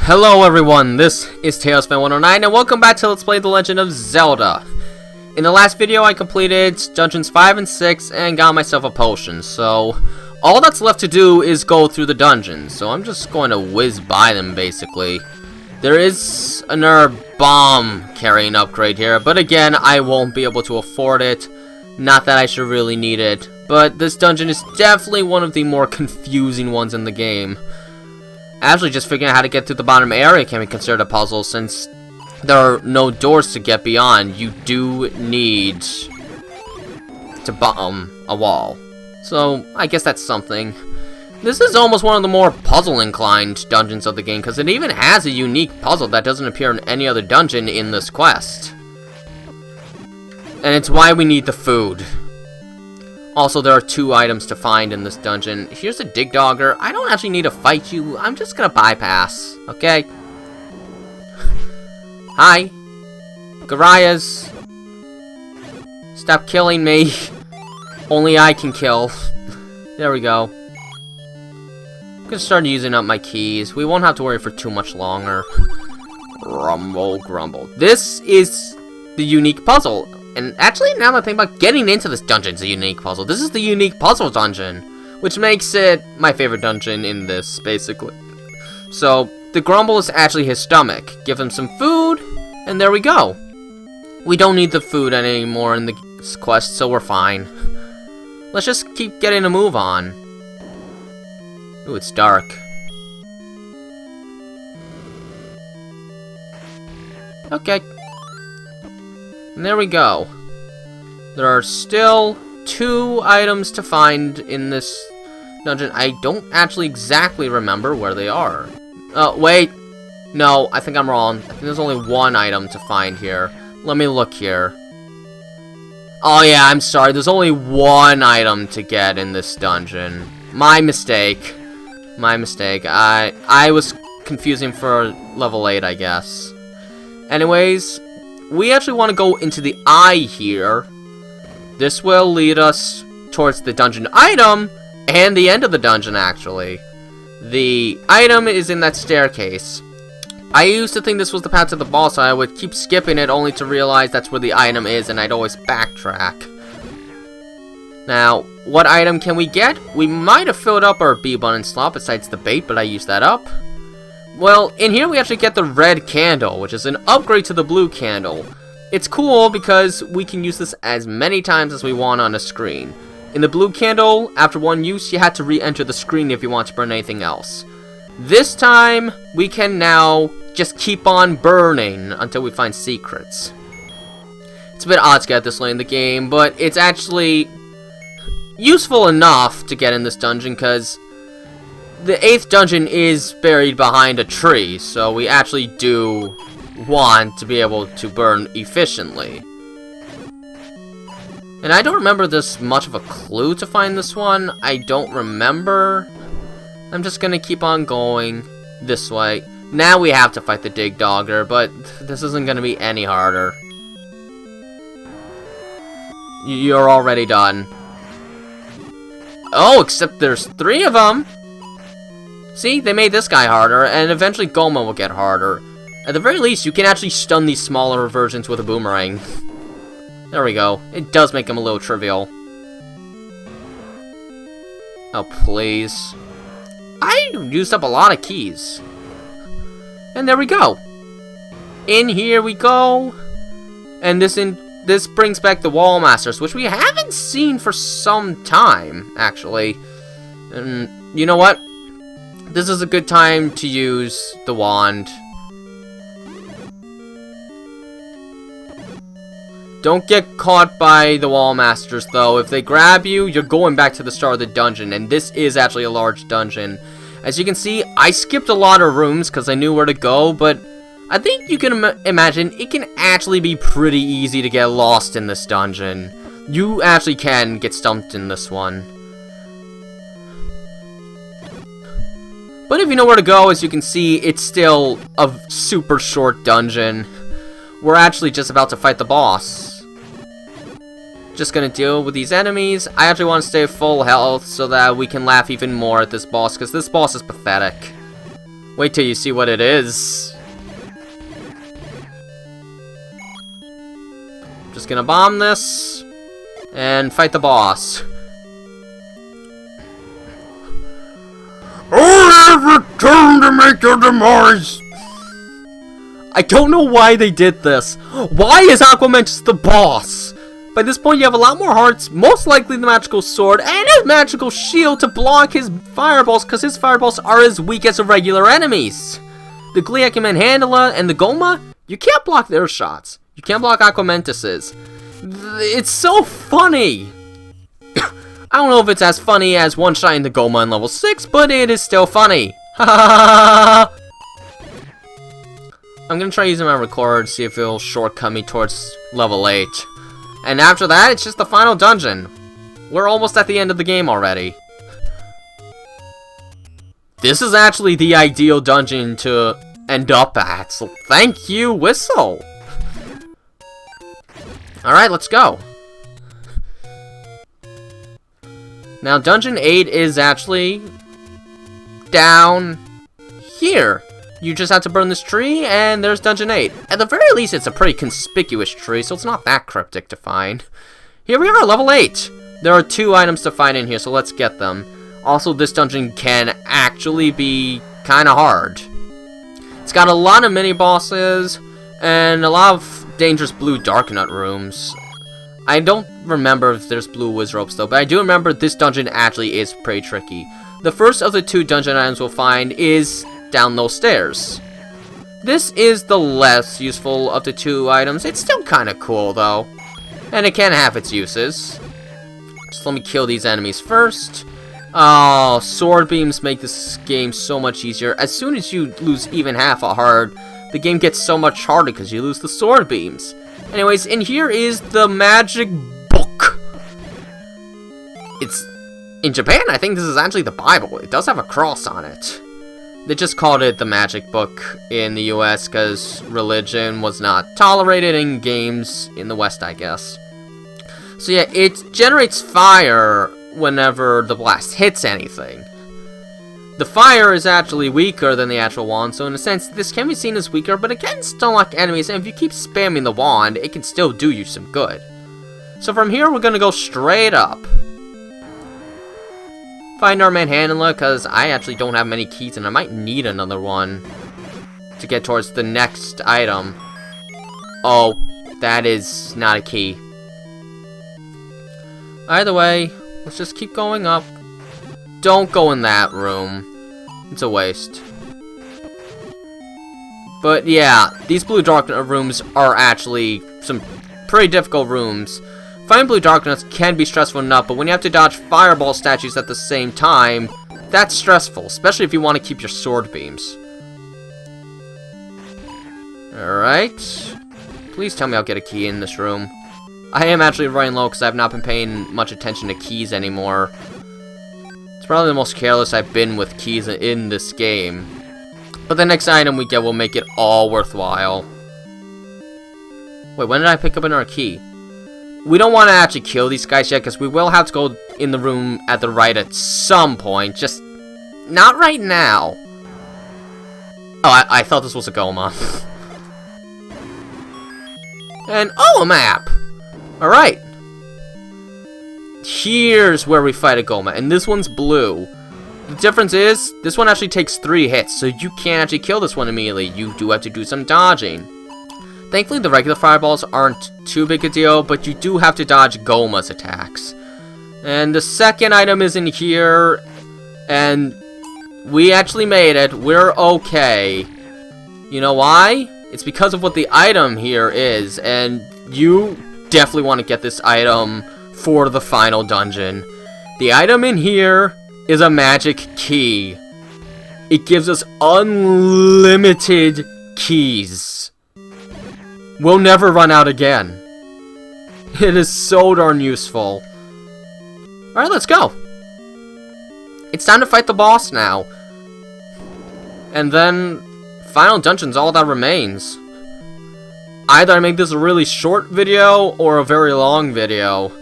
Hello everyone, this is TailsFan109 and welcome back to Let's Play The Legend of Zelda. In the last video I completed Dungeons 5 and 6 and got myself a potion, so all that's left to do is go through the dungeons, so I'm just going to whiz by them basically. There is another bomb carrying upgrade here, but again I won't be able to afford it. Not that I should really need it, but this dungeon is definitely one of the more confusing ones in the game. Actually, just figuring out how to get through the bottom area can be considered a puzzle, since there are no doors to get beyond. You do need to bomb a wall. So, I guess that's something. This is almost one of the more puzzle-inclined dungeons of the game, because it even has a unique puzzle that doesn't appear in any other dungeon in this quest. And it's why we need the food. Also, there are 2 items to find in this dungeon. Here's a dig dogger. I don't actually need to fight you. I'm just gonna bypass, okay? Hi. Garias. Stop killing me. Only I can kill. There we go. I'm gonna start using up my keys. We won't have to worry for too much longer. Grumble, grumble. This is the unique puzzle. And actually, now that I think about getting into this dungeon is a unique puzzle. This is the unique puzzle dungeon, which makes it my favorite dungeon in this, basically. So, the grumble is actually his stomach. Give him some food, and there we go. We don't need the food anymore in this quest, so we're fine. Let's just keep getting a move on. Ooh, it's dark. Okay. And there we go. There are still 2 items to find in this dungeon. I don't actually exactly remember where they are. Wait. No, I think I'm wrong. I think there's only 1 item to find here. Let me look here. Oh yeah, I'm sorry. There's only 1 item to get in this dungeon. My mistake. My mistake. I was confusing for level 8, I guess. Anyways, we actually want to go into the eye here. This will lead us towards the dungeon item and the end of the dungeon, actually. The item is in that staircase. I used to think this was the path to the boss, so I would keep skipping it only to realize that's where the item is, and I'd always backtrack. Now, what item can we get? We might have filled up our bee button slot besides the bait, but I used that up. Well, in here we actually get the red candle, which is an upgrade to the blue candle. It's cool because we can use this as many times as we want on a screen. In the blue candle, after 1 use, you had to re-enter the screen if you want to burn anything else. This time, we can now just keep on burning until we find secrets. It's a bit odd to get this late in the game, but it's actually useful enough to get in this dungeon because the 8th dungeon is buried behind a tree, so we actually do want to be able to burn efficiently. And I don't remember this much of a clue to find this one. I don't remember. I'm just gonna keep on going this way. Now we have to fight the dig dogger, but this isn't gonna be any harder. You're already done. Oh, except there's 3 of them! See, they made this guy harder, and eventually Goma will get harder. At the very least, you can actually stun these smaller versions with a boomerang. There we go. It does make them a little trivial. Oh, please. I used up a lot of keys. And there we go. In here we go. And this brings back the Wall Masters, which we haven't seen for some time, actually. And you know what? This is a good time to use the wand. Don't get caught by the Wall Masters, though. If they grab you, you're going back to the start of the dungeon, and this is actually a large dungeon. As you can see, I skipped a lot of rooms because I knew where to go, but I think you can imagine it can actually be pretty easy to get lost in this dungeon. You actually can get stumped in this one. But if you know where to go, as you can see, it's still a super short dungeon. We're actually just about to fight the boss. Just gonna deal with these enemies. I actually want to stay full health so that we can laugh even more at this boss, because this boss is pathetic. Wait till you see what it is. Just gonna bomb this and fight the boss. I have returned to make your demise. I don't know why they did this. Why is Aquaman just the boss? By this point, you have a lot more hearts, most likely the magical sword, and a magical shield to block his fireballs, because his fireballs are as weak as the regular enemies. The Gliac Manhandla and the Goma, you can't block their shots. You can't block Aquamentus's. It's so funny. I don't know if it's as funny as one-shotting the Goma in level 6, but it is still funny. I'm gonna try using my recorder to see if it'll shortcut me towards level 8. And after that, it's just the final dungeon. We're almost at the end of the game already. This is actually the ideal dungeon to end up at, so thank you, Whistle! Alright, let's go. Now, Dungeon 8 is actually down here. You just have to burn this tree, and there's Dungeon 8. At the very least, it's a pretty conspicuous tree, so it's not that cryptic to find. Here we are, level 8. There are 2 items to find in here, so let's get them. Also, this dungeon can actually be kind of hard. It's got a lot of mini-bosses, and a lot of dangerous blue Darknut rooms. I don't remember if there's blue whiz ropes, though, but I do remember this dungeon actually is pretty tricky. The first of the 2 dungeon items we'll find is down those stairs. This is the less useful of the 2 items. It's still kind of cool, though. And it can have its uses. Just let me kill these enemies first. Oh, sword beams make this game so much easier. As soon as you lose even half a heart, the game gets so much harder because you lose the sword beams. Anyways, in here is the magic book. It's in Japan, I think this is actually the Bible. It does have a cross on it. They just called it the Magic Book in the US because religion was not tolerated in games in the West, I guess. So yeah, it generates fire whenever the blast hits anything. The fire is actually weaker than the actual wand, so in a sense, this can be seen as weaker, but it can still lock enemies, and if you keep spamming the wand, it can still do you some good. So from here, we're gonna go straight up. Find our Manhandla, because I actually don't have many keys, and I might need another one to get towards the next item. Oh, that is not a key. Either way, let's just keep going up. Don't go in that room. It's a waste. But yeah, these blue Darknut rooms are actually some pretty difficult rooms. Finding blue Darknuts can be stressful enough, but when you have to dodge fireball statues at the same time, that's stressful, especially if you want to keep your sword beams. Alright. Please tell me I'll get a key in this room. I am actually running low because I've not been paying much attention to keys anymore. It's probably the most careless I've been with keys in this game. But the next item we get will make it all worthwhile. Wait, when did I pick up another key? We don't want to actually kill these guys yet, because we will have to go in the room at the right at some point. Just not right now. Oh, I thought this was a Goma. And, oh, a map! Alright. Here's where we fight a Goma, and this one's blue. The difference is, this one actually takes 3 hits, so you can't actually kill this one immediately. You do have to do some dodging. Thankfully, the regular fireballs aren't too big a deal, but you do have to dodge Goma's attacks. And the second item is in here, and we actually made it. We're okay. You know why? It's because of what the item here is, and you definitely want to get this item for the final dungeon. The item in here is a magic key. It gives us unlimited keys. We'll never run out again. It is so darn useful. Alright, let's go. It's time to fight the boss now. And then, final dungeon's all that remains. Either I make this a really short video or a very long video.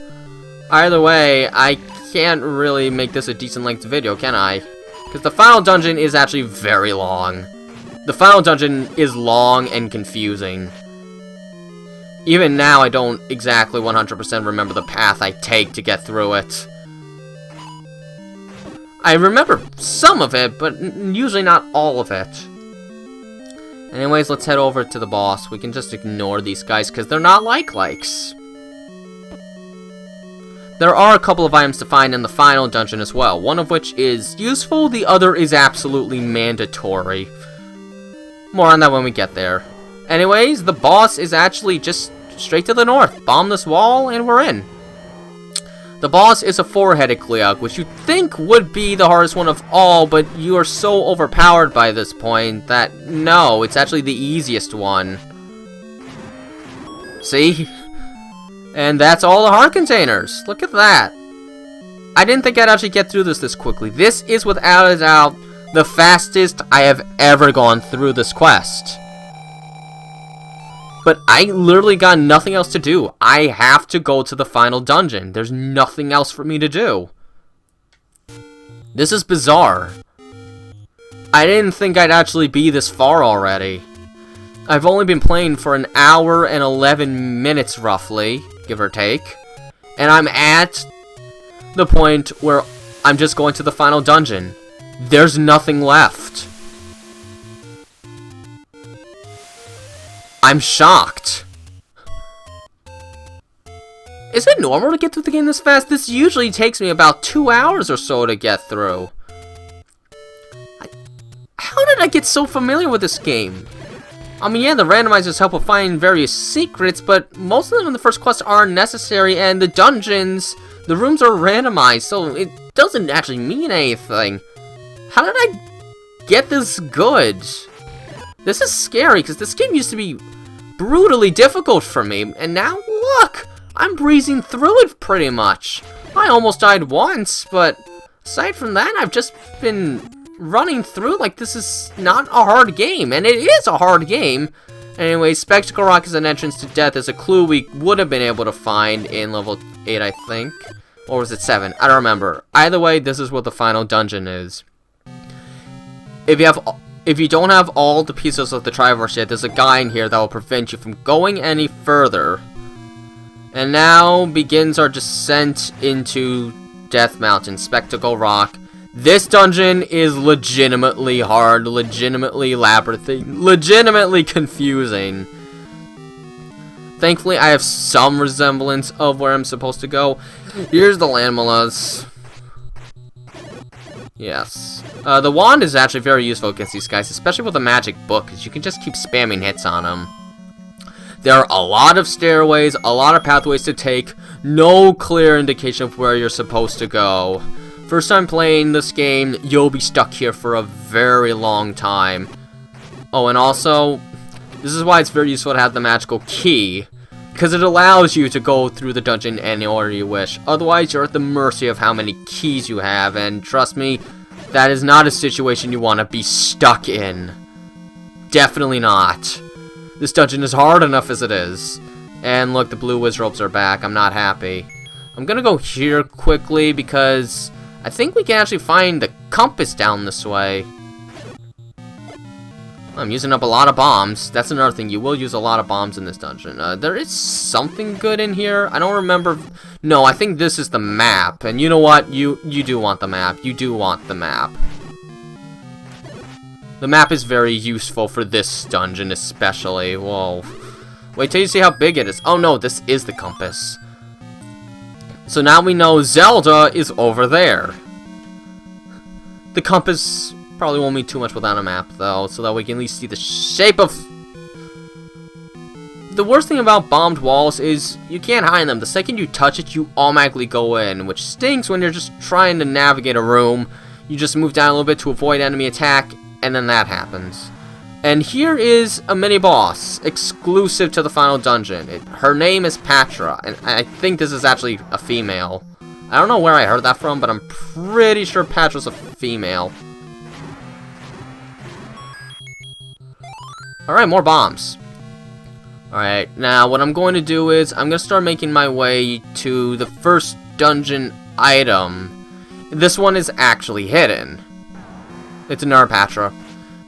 Either way, I can't really make this a decent length video, can I? Because the final dungeon is actually very long. the final dungeon is long and confusing. Even now, I don't exactly 100% remember the path I take to get through it. I remember some of it, but usually not all of it. Anyways, let's head over to the boss. We can just ignore these guys, because they're not likes. There are a couple of items to find in the final dungeon as well, one of which is useful, the other is absolutely mandatory. More on that when we get there. Anyways, the boss is actually just straight to the north. Bomb this wall, and we're in. The boss is a four-headed Gleeok, which you'd think would be the hardest one of all, but you are so overpowered by this point that, no, it's actually the easiest one. See? And that's all the heart containers. Look at that. I didn't think I'd actually get through this quickly. This is without a doubt the fastest I have ever gone through this quest. But I literally got nothing else to do. I have to go to the final dungeon. There's nothing else for me to do. This is bizarre. I didn't think I'd actually be this far already. I've only been playing for an hour and 11 minutes roughly, give or take. And I'm at the point where I'm just going to the final dungeon. There's nothing left. I'm shocked. Is it normal to get through the game this fast? This usually takes me about 2 hours or so to get through. How did I get so familiar with this game? I mean, yeah, the randomizers help with finding various secrets, but most of them in the first quest aren't necessary, and the dungeons, the rooms are randomized, so it doesn't actually mean anything. How did I get this good? This is scary, because this game used to be brutally difficult for me, and now, look! I'm breezing through it pretty much. I almost died once, but aside from that, I've just been running through like this is not a hard game, and it is a hard game. Anyway, Spectacle Rock is an entrance to death is a clue we would have been able to find in level 8, I think. Or was it 7? I don't remember. Either way, this is what the final dungeon is. If you don't have all the pieces of the Triforce yet, there's a guy in here that will prevent you from going any further. And now begins our descent into Death Mountain, Spectacle Rock. This dungeon is legitimately hard, legitimately labyrinthine, legitimately confusing. Thankfully, I have some resemblance of where I'm supposed to go. Here's the landmalas. Yes. The wand is actually very useful against these guys, especially with a magic book, because you can just keep spamming hits on them. There are a lot of stairways, a lot of pathways to take, no clear indication of where you're supposed to go. First time playing this game, you'll be stuck here for a very long time. Oh, and also, this is why it's very useful to have the magical key, because it allows you to go through the dungeon any order you wish. Otherwise, you're at the mercy of how many keys you have, and trust me, that is not a situation you want to be stuck in. Definitely not. This dungeon is hard enough as it is. And look, the blue wizards are back. I'm not happy. I'm gonna go here quickly because I think we can actually find the compass down this way. I'm using up a lot of bombs. That's another thing. You will use a lot of bombs in this dungeon. There is something good in here. I don't remember. No, I think this is the map. And you know what? You do want the map. You do want the map. The map is very useful for this dungeon especially. Whoa. Wait till you see how big it is. Oh no, this is the compass. So now we know Zelda is over there. The compass probably won't mean too much without a map, though, so that we can at least see the shape of... The worst thing about bombed walls is you can't hide them. The second you touch it, you automatically go in, which stinks when you're just trying to navigate a room. You just move down a little bit to avoid enemy attack, and then that happens. And here is a mini-boss, exclusive to the final dungeon. Her name is Patra, and I think this is actually a female. I don't know where I heard that from, but I'm pretty sure Patra's a female. Alright, more bombs. Alright, now what I'm going to do is, I'm going to start making my way to the first dungeon item. This one is actually hidden. It's another Patra.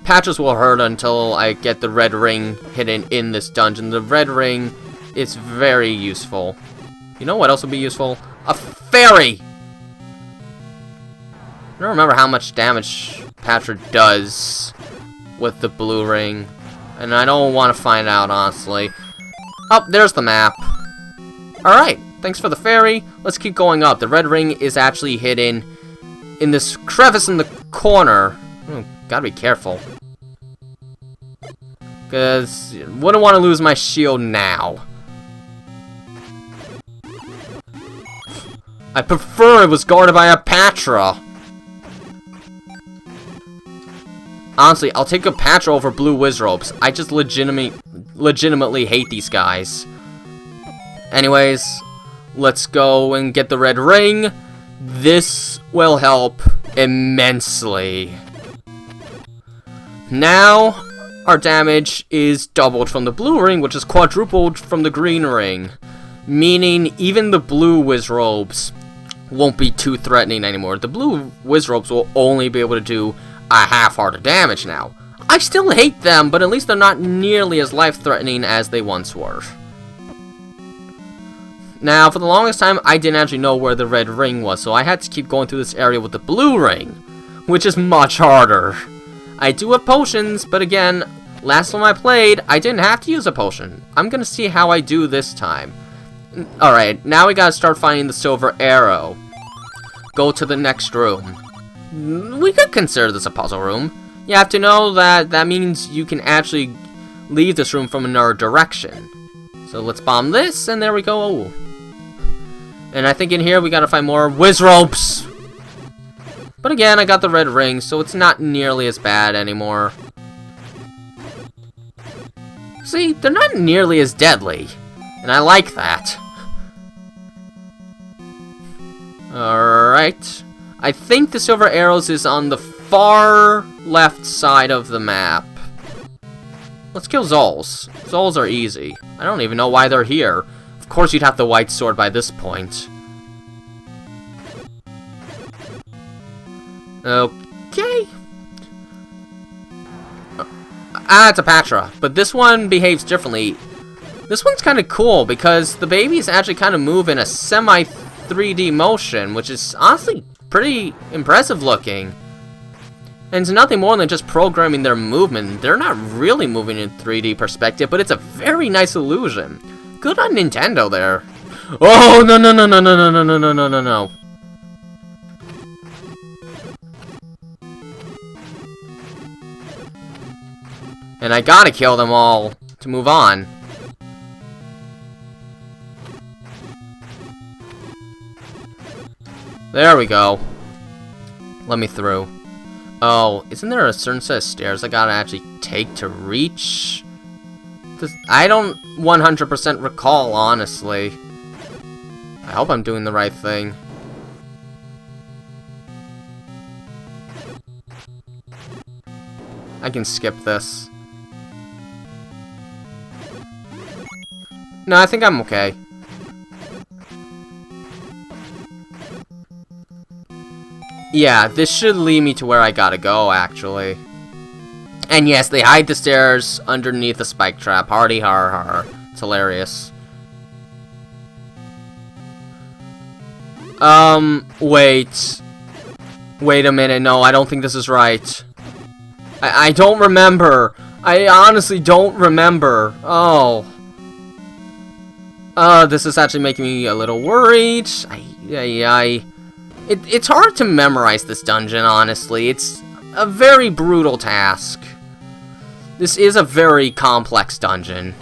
Patches will hurt until I get the red ring hidden in this dungeon. The red ring is very useful. You know what else would be useful? A fairy! I don't remember how much damage Patra does with the blue ring. And I don't want to find out, honestly. Oh, there's the map. Alright, thanks for the fairy. Let's keep going up. The red ring is actually hidden in this crevice in the corner. Oh, gotta be careful. Because wouldn't want to lose my shield now. I prefer it was guarded by a Patra. Honestly, I'll take a Patra over blue Wizropes. I just legitimately hate these guys. Anyways, let's go and get the red ring. This will help immensely. Now, our damage is doubled from the blue ring, which is quadrupled from the green ring. Meaning, even the blue Wizropes won't be too threatening anymore. The blue Wizropes will only be able to do a half-heart of damage now. I still hate them, but at least they're not nearly as life-threatening as they once were. Now, for the longest time, I didn't actually know where the red ring was, so I had to keep going through this area with the blue ring, which is much harder. I do have potions, but again, last time I played, I didn't have to use a potion. I'm gonna see how I do this time. Alright, now we gotta start finding the silver arrow. Go to the next room. We could consider this a puzzle room. You have to know that that means you can actually leave this room from another direction. So let's bomb this, and there we go. Oh. And I think in here we gotta find more Wizropes. But again, I got the red ring, so it's not nearly as bad anymore. See, they're not nearly as deadly. And I like that. Alright. I think the silver arrows is on the far left side of the map. Let's kill Zols. Zols are easy. I don't even know why they're here. Of course you'd have the white sword by this point. Okay. It's a Patra. But this one behaves differently. This one's kind of cool because the babies actually kind of move in a semi-3D motion, which is honestly pretty impressive looking. And it's nothing more than just programming their movement. They're not really moving in 3D perspective, but it's a very nice illusion. Good on Nintendo there. Oh, no, no, no, no, no, no, no, no, no, no, no, no. And I gotta kill them all to move on. There we go. Let me through. Oh, isn't there a certain set of stairs I gotta actually take to reach? I don't 100% recall, honestly. I hope I'm doing the right thing. I can skip this. No, I think I'm okay. Yeah, this should lead me to where I gotta go, actually. And yes, they hide the stairs underneath the spike trap. Hardy har har. It's hilarious. Wait. Wait a minute, no, I don't think this is right. I don't remember. I honestly don't remember. Oh. This is actually making me a little worried. It's hard to memorize this dungeon, honestly. It's a very brutal task. This is a very complex dungeon.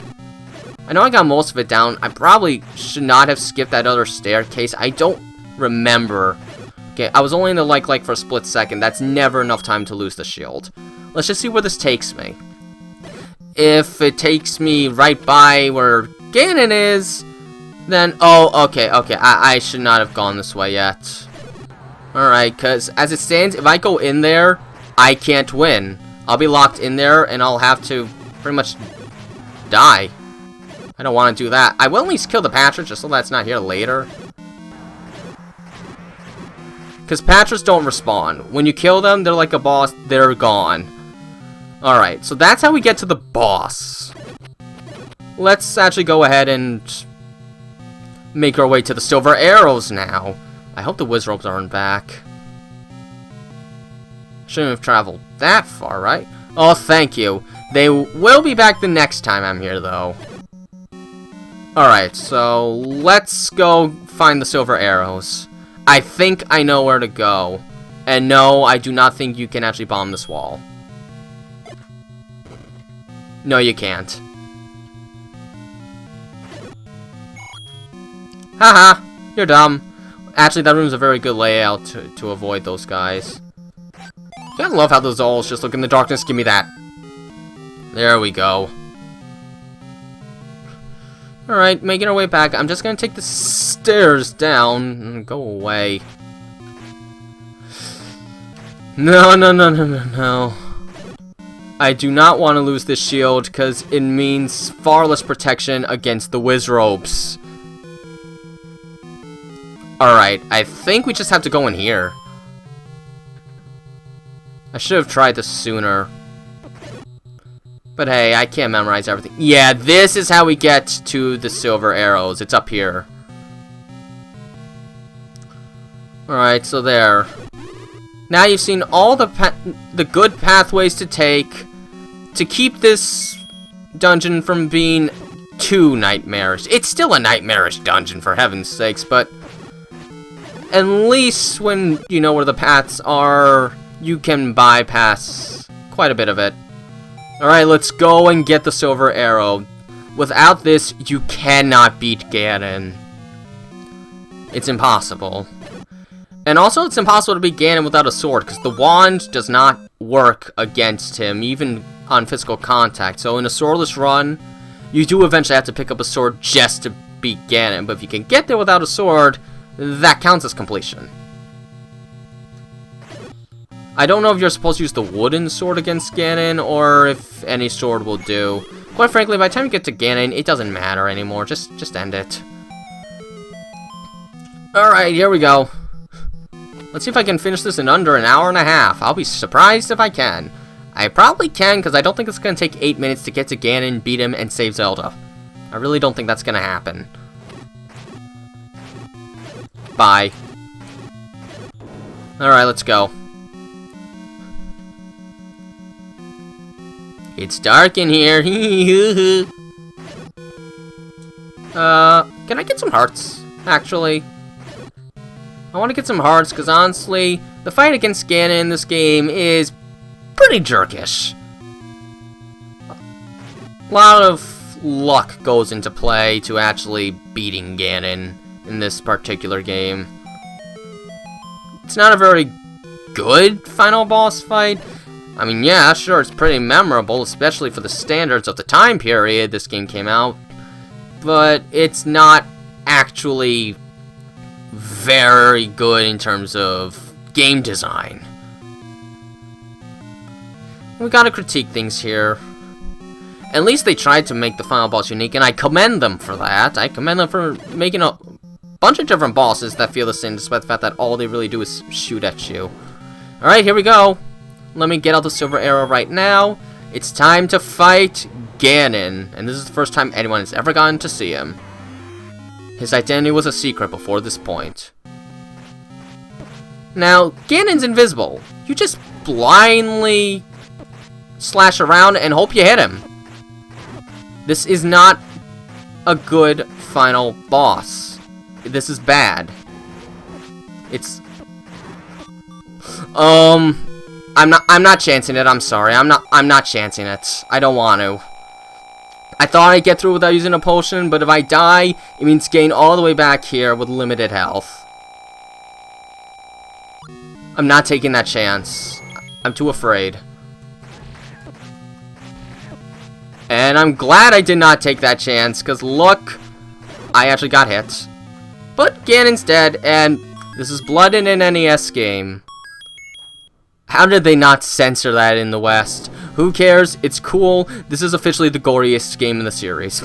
I know I got most of it down. I probably should not have skipped that other staircase. I don't remember. Okay, I was only in the like for a split second. That's never enough time to lose the shield. Let's just see where this takes me. If it takes me right by where Ganon is, then... Oh, okay. I should not have gone this way yet. Alright, because as it stands, if I go in there, I can't win. I'll be locked in there, and I'll have to pretty much die. I don't want to do that. I will at least kill the Patra, just so that's not here later. Because Patras don't respawn. When you kill them, they're like a boss, they're gone. Alright, so that's how we get to the boss. Let's actually go ahead and make our way to the silver arrows now. I hope the Wizrobes aren't back. Shouldn't have traveled that far, right? Oh, thank you. They will be back the next time I'm here, though. Alright, so let's go find the silver arrows. I think I know where to go. And no, I do not think you can actually bomb this wall. No, you can't. Haha, you're dumb. Actually, that room's a very good layout to avoid those guys. I love how those owls just look in the darkness. Give me that. There we go. Alright, making our way back. I'm just gonna take the stairs down and go away. No, no, no, no, no, no. I do not want to lose this shield because it means far less protection against the Wizrobes. Alright, I think we just have to go in here. I should have tried this sooner. But hey, I can't memorize everything. Yeah, this is how we get to the silver arrows. It's up here. Alright, so there. Now you've seen all the good pathways to take to keep this dungeon from being too nightmarish. It's still a nightmarish dungeon, for heaven's sakes, but at least when you know where the paths are, you can bypass quite a bit of it. Alright, let's go and get the silver arrow. Without this, you cannot beat Ganon. It's impossible. And also, it's impossible to beat Ganon without a sword, because the wand does not work against him, even on physical contact. So in a swordless run, you do eventually have to pick up a sword just to beat Ganon. But if you can get there without a sword, that counts as completion. I don't know if you're supposed to use the wooden sword against Ganon, or if any sword will do. Quite frankly, by the time you get to Ganon, it doesn't matter anymore. Just end it. Alright, here we go. Let's see if I can finish this in under an hour and a half. I'll be surprised if I can. I probably can, because I don't think it's going to take 8 minutes to get to Ganon, beat him, and save Zelda. I really don't think that's going to happen. Bye. Alright, let's go. It's dark in here. Can I get some hearts, actually? I want to get some hearts, because honestly, the fight against Ganon in this game is pretty jerkish. A lot of luck goes into play to actually beating Ganon in this particular game. It's not a very good final boss fight. I mean, yeah, sure, it's pretty memorable, especially for the standards of the time period this game came out, but it's not actually very good in terms of game design. We gotta critique things here. At least they tried to make the final boss unique, and I commend them for that. I commend them for making a bunch of different bosses that feel the same, despite the fact that all they really do is shoot at you. Alright, here we go. Let me get out the silver arrow right now. It's time to fight Ganon, and this is the first time anyone has ever gotten to see him. His identity was a secret before this point. Now, Ganon's invisible. You just blindly slash around and hope you hit him. This is not a good final boss. This is bad. It's I'm not chancing it. I'm sorry. I'm not chancing it. I don't want to. I thought I'd get through without using a potion, but if I die, it means gain all the way back here with limited health. I'm not taking that chance. I'm too afraid. And I'm glad I did not take that chance, because look, I actually got hit. But Ganon's dead, and this is blood in an NES game. How did they not censor that in the West? Who cares? It's cool. This is officially the goriest game in the series.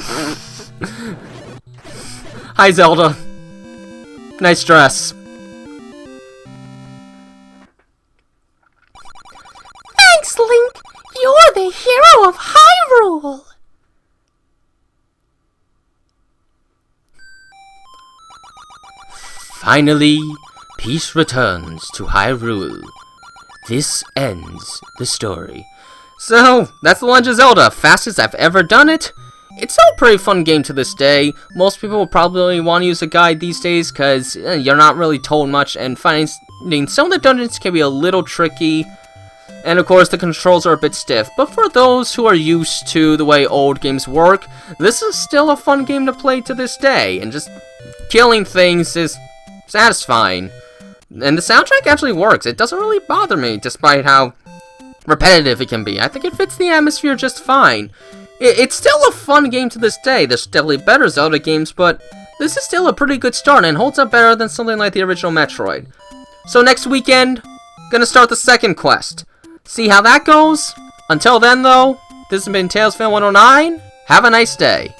Hi, Zelda. Nice dress. Thanks, Link. You're the hero of Hyrule! Finally, peace returns to Hyrule. This ends the story. So, that's The Legend of Zelda, fastest I've ever done it. It's still a pretty fun game to this day. Most people will probably want to use a guide these days because you're not really told much, and finding some of the dungeons can be a little tricky. And of course, the controls are a bit stiff, but for those who are used to the way old games work, this is still a fun game to play to this day, and just killing things is satisfying. And the soundtrack actually works. It doesn't really bother me, despite how repetitive it can be. I think it fits the atmosphere just fine. It's still a fun game to this day. There's definitely better Zelda games, but this is still a pretty good start and holds up better than something like the original Metroid. So next weekend, gonna start the second quest. See how that goes? Until then, though, this has been TalesFan 109. Have a nice day.